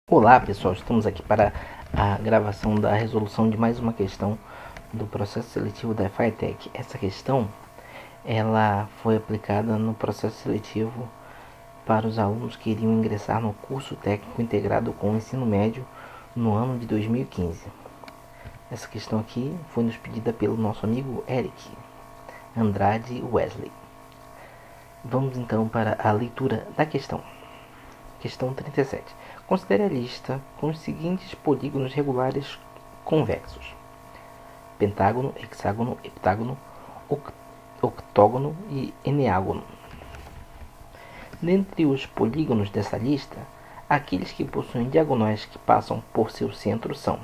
Olá pessoal, estamos aqui para a gravação da resolução de mais uma questão do processo seletivo da FATEC. Essa questão ela foi aplicada no processo seletivo para os alunos que iriam ingressar no curso técnico integrado com o ensino médio no ano de 2015. Essa questão aqui foi nos pedida pelo nosso amigo Eric Andrade Wesley. Vamos então para a leitura da questão. Questão 37. Considere a lista com os seguintes polígonos regulares convexos: pentágono, hexágono, heptágono, octógono e eneágono. Dentre os polígonos dessa lista, aqueles que possuem diagonais que passam por seu centro são.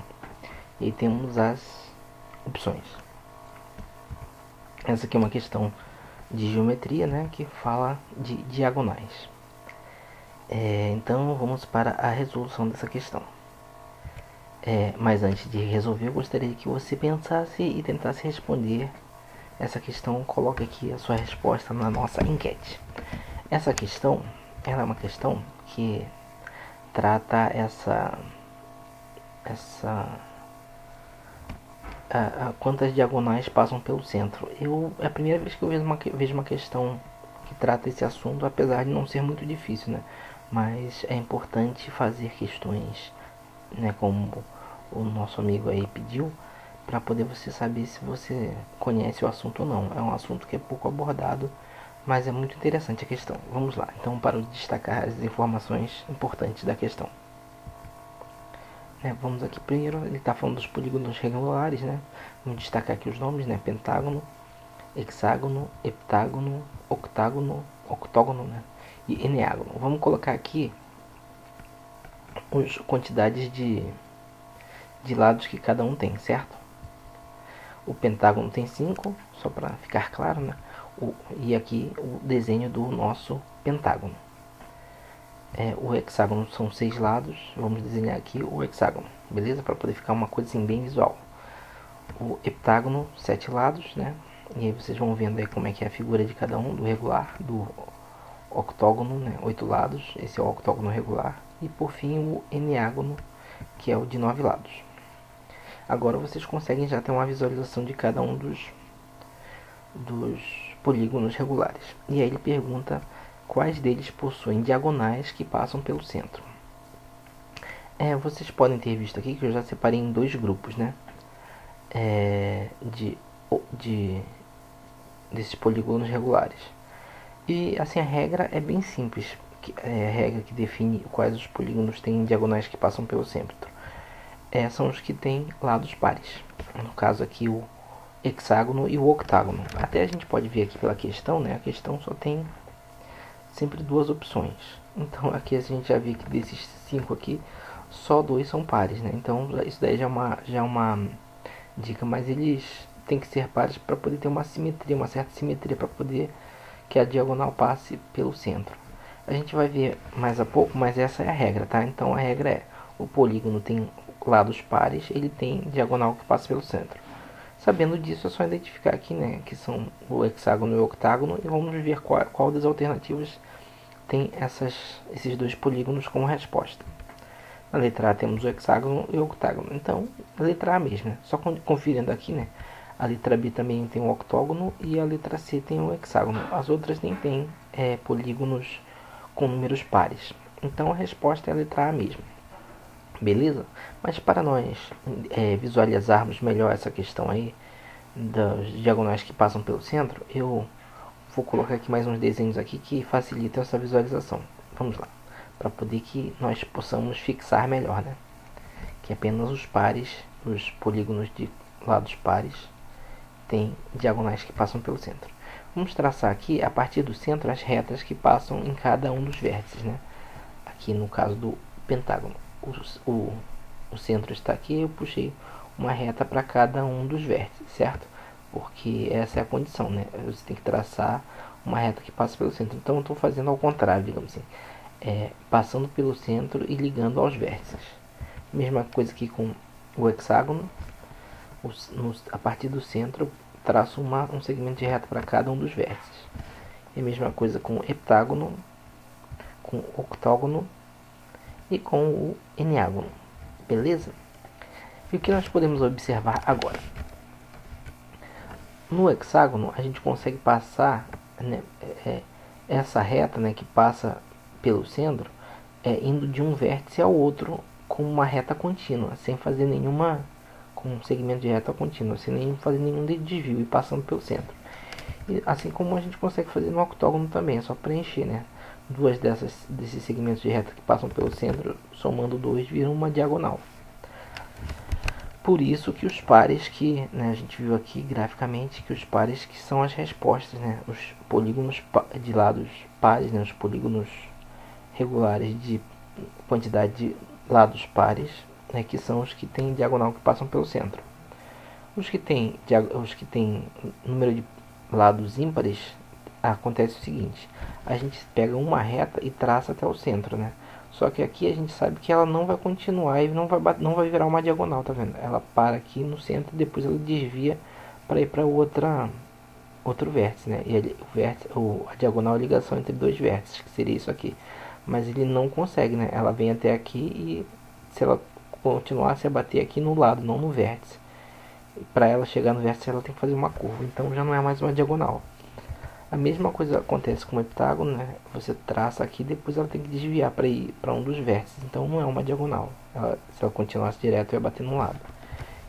E aí temos as opções. Essa aqui é uma questão de geometria, né, que fala de diagonais. Então vamos para a resolução dessa questão. Mas antes de resolver, eu gostaria que você pensasse e tentasse responder essa questão. Coloque aqui a sua resposta na nossa enquete. Essa questão, ela é uma questão que trata quantas diagonais passam pelo centro. É a primeira vez que eu vejo uma questão que trata esse assunto, apesar de não ser muito difícil, né? Mas é importante fazer questões, né, como o nosso amigo aí pediu, para poder você saber se você conhece o assunto ou não. É um assunto que é pouco abordado, mas é muito interessante a questão. Vamos lá, então, para destacar as informações importantes da questão. Vamos aqui primeiro, ele está falando dos polígonos regulares, né? Vamos destacar aqui os nomes, né? Pentágono, hexágono, heptágono, octógono, né? E eneágono. Vamos colocar aqui as quantidades de lados que cada um tem, certo? O pentágono tem 5, só para ficar claro, né? E aqui o desenho do nosso pentágono. O hexágono são 6 lados. Vamos desenhar aqui o hexágono, beleza? Para poder ficar uma coisa assim bem visual. O heptágono, 7 lados, né? E aí vocês vão vendo aí como é que é a figura de cada um, do regular, do octógono, né? 8 lados, esse é o octógono regular. E por fim o eneágono, que é o de 9 lados. Agora vocês conseguem já ter uma visualização de cada um dos polígonos regulares. E aí ele pergunta quais deles possuem diagonais que passam pelo centro. Vocês podem ter visto aqui que eu já separei em dois grupos, né? Desses polígonos regulares. E assim, a regra é bem simples. É a regra que define quais os polígonos têm diagonais que passam pelo centro. São os que têm lados pares. No caso aqui o hexágono e o octágono. Até a gente pode ver aqui pela questão, né? A questão só tem sempre duas opções. Então aqui a gente já vê que desses 5 aqui, só 2 são pares, né? Então isso daí já é uma dica, mas eles têm que ser pares para poder ter uma simetria, uma certa simetria, para poder que a diagonal passe pelo centro. A gente vai ver mais a pouco, mas essa é a regra, tá? Então a regra é: o polígono tem lados pares, ele tem diagonal que passa pelo centro. Sabendo disso, é só identificar aqui, né, que são o hexágono e o octágono, e vamos ver qual das alternativas tem esses dois polígonos como resposta. Na letra A temos o hexágono e o octágono. Então, a letra A mesmo, né? Só conferindo aqui, né? A letra B também tem o octógono e a letra C tem o hexágono. As outras nem tem polígonos com números pares. Então a resposta é a letra A mesmo. Beleza? Mas para nós visualizarmos melhor essa questão aí das diagonais que passam pelo centro, eu vou colocar aqui mais uns desenhos aqui que facilitam essa visualização. Vamos lá, para poder que nós possamos fixar melhor, né? Que apenas os pares, os polígonos de lados pares, têm diagonais que passam pelo centro. Vamos traçar aqui, a partir do centro, as retas que passam em cada um dos vértices, né? Aqui no caso do pentágono, o centro está aqui, eu puxei uma reta para cada um dos vértices, certo? Porque essa é a condição, né? Você tem que traçar uma reta que passa pelo centro. Então eu estou fazendo ao contrário, digamos assim, passando pelo centro e ligando aos vértices. Mesma coisa aqui com o hexágono. A partir do centro, traço um segmento de reta para cada um dos vértices. E a mesma coisa com o heptágono, com o octógono e com o eneágono, beleza? E o que nós podemos observar agora? No hexágono a gente consegue passar, né, essa reta, né, que passa pelo centro, indo de um vértice ao outro com uma reta contínua, sem fazer nenhuma, com um segmento de reta contínua, sem fazer nenhum desvio e passando pelo centro. E assim como a gente consegue fazer no octógono também, é só preencher, né? Duas desses segmentos de reta que passam pelo centro, somando dois, viram uma diagonal. Por isso que os pares que, né, a gente viu aqui graficamente que os pares que são as respostas, né, os polígonos de lados pares, né, os polígonos regulares de quantidade de lados pares, né, que são os que têm diagonal que passam pelo centro. Os que têm número de lados ímpares, acontece o seguinte: a gente pega uma reta e traça até o centro, né? Só que aqui a gente sabe que ela não vai continuar e não vai virar uma diagonal, tá vendo? Ela para aqui no centro e depois ela desvia para ir para outro vértice, né? E a diagonal é a ligação entre dois vértices, que seria isso aqui. Mas ele não consegue, né? Ela vem até aqui e se ela continuasse a bater aqui no lado, não no vértice. Para ela chegar no vértice ela tem que fazer uma curva, então já não é mais uma diagonal. A mesma coisa acontece com o heptágono, né? Você traça aqui, depois ela tem que desviar para ir para um dos vértices, então não é uma diagonal. Se ela continuasse direto, ia bater no lado.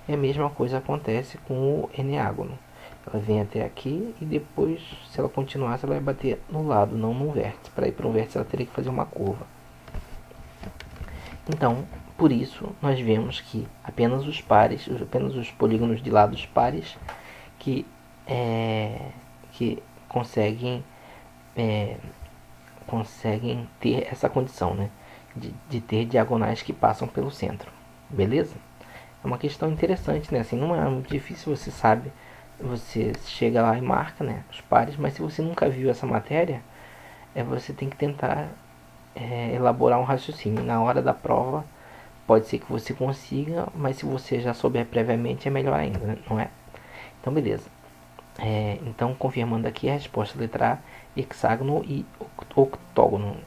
E a mesma coisa acontece com o eneágono. Ela vem até aqui e depois, se ela continuasse, ela vai bater no lado, não no vértice. Para ir para um vértice, ela teria que fazer uma curva. Então, por isso, nós vemos que apenas os polígonos de lados pares que conseguem ter essa condição, né, de ter diagonais que passam pelo centro, beleza? É uma questão interessante, né? Assim, não é muito difícil, você sabe, você chega lá e marca, né, os pares, mas se você nunca viu essa matéria, você tem que tentar elaborar um raciocínio. Na hora da prova, pode ser que você consiga, mas se você já souber previamente, é melhor ainda, né? Não é? Então, beleza. Então, confirmando aqui a resposta letra A, hexágono e octógono,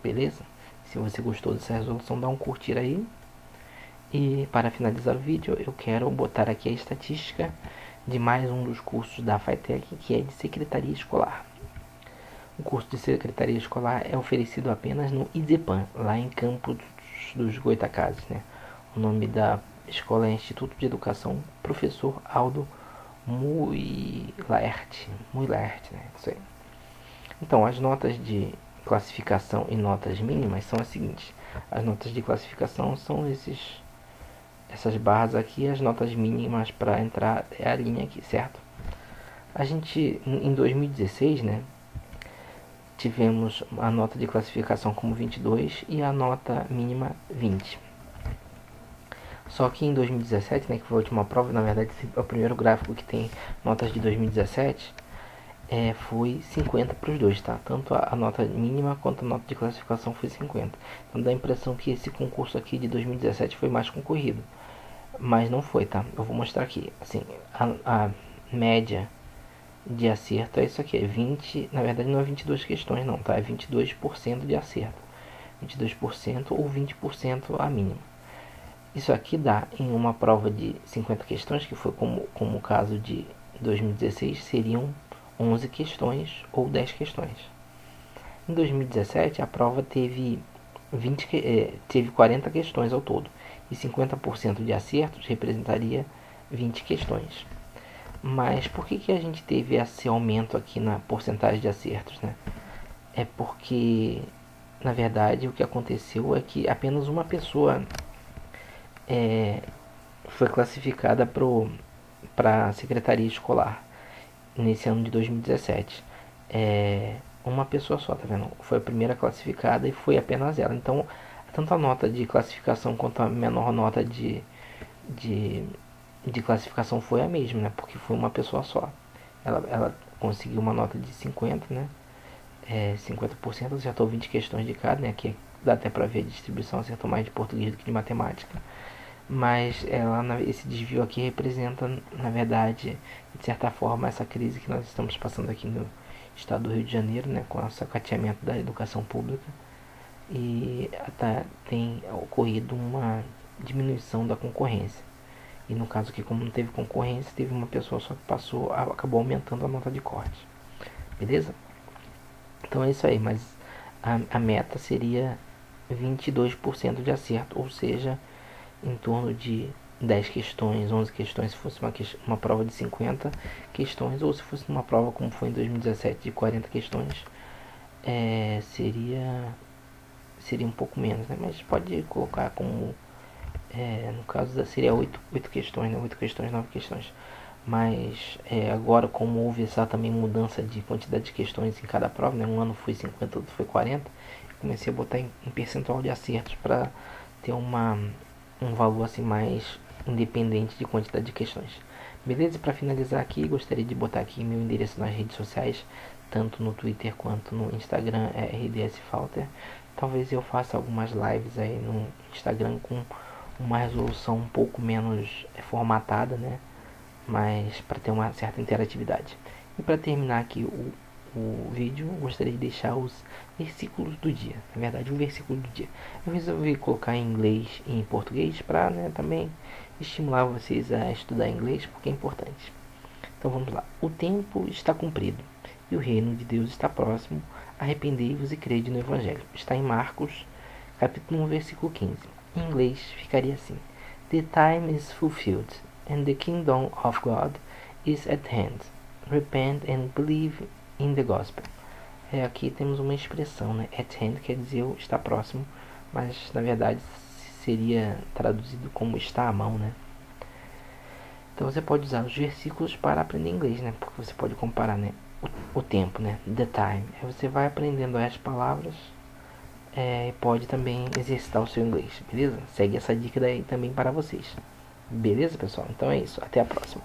beleza? Se você gostou dessa resolução, dá um curtir aí. E para finalizar o vídeo, eu quero botar aqui a estatística de mais um dos cursos da FATEC, que é de secretaria escolar. O curso de secretaria escolar é oferecido apenas no IDEPAN, lá em Campos dos Goitacazes, né? O nome da escola é Instituto de Educação Professor Aldo Muilert, né? Isso aí. Então, as notas de classificação e notas mínimas são as seguintes. As notas de classificação são essas barras aqui, as notas mínimas para entrar é a linha aqui, certo? A gente, em 2016, né, tivemos a nota de classificação como 22 e a nota mínima 20. Só que em 2017, né, que foi a última prova, na verdade é o primeiro gráfico que tem notas de 2017, foi 50 para os dois, tá? Tanto a nota mínima quanto a nota de classificação foi 50. Então dá a impressão que esse concurso aqui de 2017 foi mais concorrido, mas não foi, tá? Eu vou mostrar aqui. Assim, a média de acerto é isso aqui, é 20, na verdade não é 22 questões não, tá? É 22% de acerto. 22% ou 20% a mínima. Isso aqui dá em uma prova de 50 questões, que foi como o caso de 2016, seriam 11 questões ou 10 questões. Em 2017, a prova teve 40 questões ao todo, e 50% de acertos representaria 20 questões. Mas por que a gente teve esse aumento aqui na porcentagem de acertos, né? É porque, na verdade, o que aconteceu é que apenas uma pessoa foi classificada para a secretaria escolar nesse ano de 2017. Uma pessoa só, tá vendo? Foi a primeira classificada e foi apenas ela. Então, tanto a nota de classificação quanto a menor nota de classificação foi a mesma, né? Porque foi uma pessoa só. Ela conseguiu uma nota de 50, né? 50%, acertou 20 questões de cada, né? Aqui dá até para ver a distribuição, acertou mais de português do que de matemática. Mas esse desvio aqui representa, na verdade, de certa forma, essa crise que nós estamos passando aqui no estado do Rio de Janeiro, né? Com o sacateamento da educação pública. e tem ocorrido uma diminuição da concorrência. E no caso aqui, como não teve concorrência, teve uma pessoa só que acabou aumentando a nota de corte. Beleza? Então é isso aí, mas a meta seria 22% de acerto, ou seja, em torno de 10 questões, 11 questões, se fosse uma prova de 50 questões, ou se fosse uma prova como foi em 2017 de 40 questões, seria um pouco menos, né? Mas pode colocar como, no caso seria 8 questões, né? 8 questões, 9 questões. Mas agora, como houve essa também mudança de quantidade de questões em cada prova, né? Um ano foi 50, outro foi 40, comecei a botar em percentual de acertos para ter um valor assim mais independente de quantidade de questões. Beleza? Para finalizar aqui, gostaria de botar aqui meu endereço nas redes sociais, tanto no Twitter quanto no Instagram, é RDS Falter. Talvez eu faça algumas lives aí no Instagram com uma resolução um pouco menos formatada, né? Mas para ter uma certa interatividade. E para terminar aqui o vídeo, eu gostaria de deixar os versículos do dia. Na verdade, um versículo do dia. Eu resolvi colocar em inglês e em português para, né, também estimular vocês a estudar inglês, porque é importante. Então vamos lá. O tempo está cumprido e o reino de Deus está próximo. Arrependei-vos e crede no Evangelho. Está em Marcos, capítulo 1, versículo 15. Em inglês ficaria assim: The time is fulfilled, and the kingdom of God is at hand. Repent and believe in the gospel. Aqui temos uma expressão, né? At hand quer dizer está próximo, mas na verdade seria traduzido como está à mão, né? Então você pode usar os versículos para aprender inglês, né? Porque você pode comparar, né? O tempo, né? The time. Aí você vai aprendendo as palavras, e pode também exercitar o seu inglês, beleza? Segue essa dica daí também para vocês. Beleza, pessoal? Então é isso. Até a próxima.